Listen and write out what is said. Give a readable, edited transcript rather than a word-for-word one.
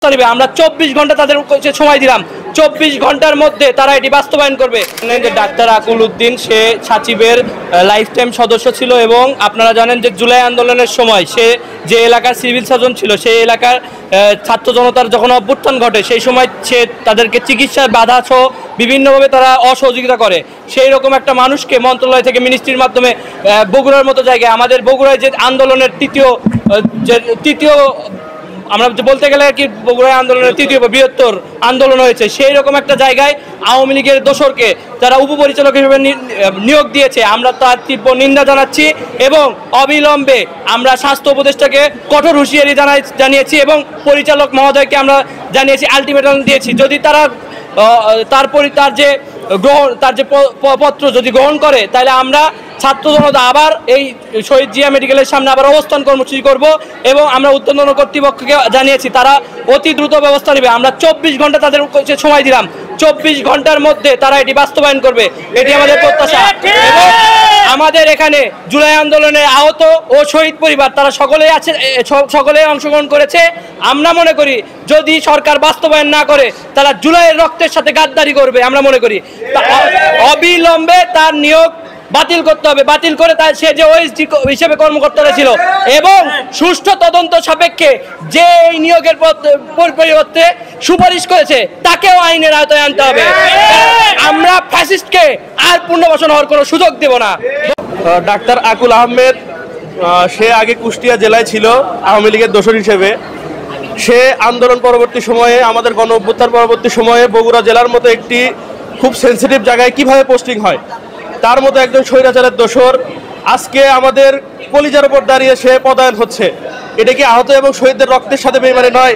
ব্যবস্থা নেবে। আমরা 24 ঘন্টা তাদের সময় দিলাম, 24 ঘন্টার মধ্যে তারা এটি বাস্তবায়ন করবে। ডাক্তার আকুল উদ্দিন সে সাচিবের লাইফ টাইম সদস্য ছিল এবং আপনারা জানেন যে জুলাই আন্দোলনের সময় সে যে এলাকার সিভিল সার্জন ছিল, সেই এলাকার ছাত্র জনতার যখন অভ্যুত্থান ঘটে সেই সময় সে তাদেরকে চিকিৎসায় বাধা সহ বিভিন্নভাবে তারা অসহযোগিতা করে। সেই রকম একটা মানুষকে মন্ত্রণালয় থেকে মিনিস্ট্রির মাধ্যমে বগুড়ার মতো জায়গায়, আমাদের বগুড়ায় যে আন্দোলনের তৃতীয় আমরা বলতে গেলে আর কি বগুড়ায় আন্দোলনের তৃতীয় বৃহত্তর আন্দোলন হয়েছে, সেই রকম একটা জায়গায় আওয়ামী লীগের দোসরকে যারা উপপরিচালক হিসেবে নিয়োগ দিয়েছে, আমরা তার তীব্র নিন্দা জানাচ্ছি এবং অবিলম্বে আমরা স্বাস্থ্য উপদেষ্টাকে কঠোর হুঁশিয়ারি জানিয়েছি এবং পরিচালক মহোদয়কে আমরা জানিয়েছি, আলটিমেটাম দিয়েছি। যদি তারা তার যে পত্র যদি গ্রহণ করে, তাহলে আমরা ছাত্র জনতা আবার এই শহীদ জিয়া মেডিকেলের সামনে আবার অবস্থান কর্মসূচি করব এবং আমরা ঊর্ধ্বতন কর্তৃপক্ষকে জানিয়েছি তারা অতি দ্রুত ব্যবস্থা নেবে। আমরা 24 ঘন্টা তাদের সময় দিলাম, 24 ঘন্টার মধ্যে তারা এটি বাস্তবায়ন করবে, এটি আমাদের প্রত্যাশা। এবং আমাদের এখানে জুলাই আন্দোলনে আহত ও শহীদ পরিবার তারা সকলেই অংশগ্রহণ করেছে। আমরা মনে করি যদি সরকার বাস্তবায়ন না করে তারা জুলাইয়ের রক্তের সাথে গাদ্দারি করবে। আমরা মনে করি অবিলম্বে তার নিয়োগ বাতিল করতে হবে, বাতিল করে সে যে ওএসডি হিসেবে কর্মকর্তা ছিল এবং সুষ্ঠু তদন্ত সাপেক্ষে যে এই নিয়োগের পরিবর্তে সুপারিশ করেছে তাকেও আইনের আওতায় আনতে হবে। আমরা ফ্যাসিস্টকে আর পুনর্বাসন হওয়ার কোনো সুযোগ দেব না। ডাক্তার আকুল আহমেদ সে আগে কুষ্টিয়া জেলায় ছিল আওয়ামী লীগের দোসর হিসেবে। সে আন্দোলন পরবর্তী সময়ে, আমাদের গণ অভ্যুত্থান পরবর্তী সময়ে বগুড়া জেলার মতো একটি খুব সেন্সিটিভ জায়গায় কিভাবে পোস্টিং হয়, তার মতো একজন স্বৈরাচারের দোসর আজকে আমাদের কলিজার উপর দাঁড়িয়ে সে পদায়ন হচ্ছে। এটা কি আহত এবং শহীদদের রক্তের সাথে বেইমানি নয়?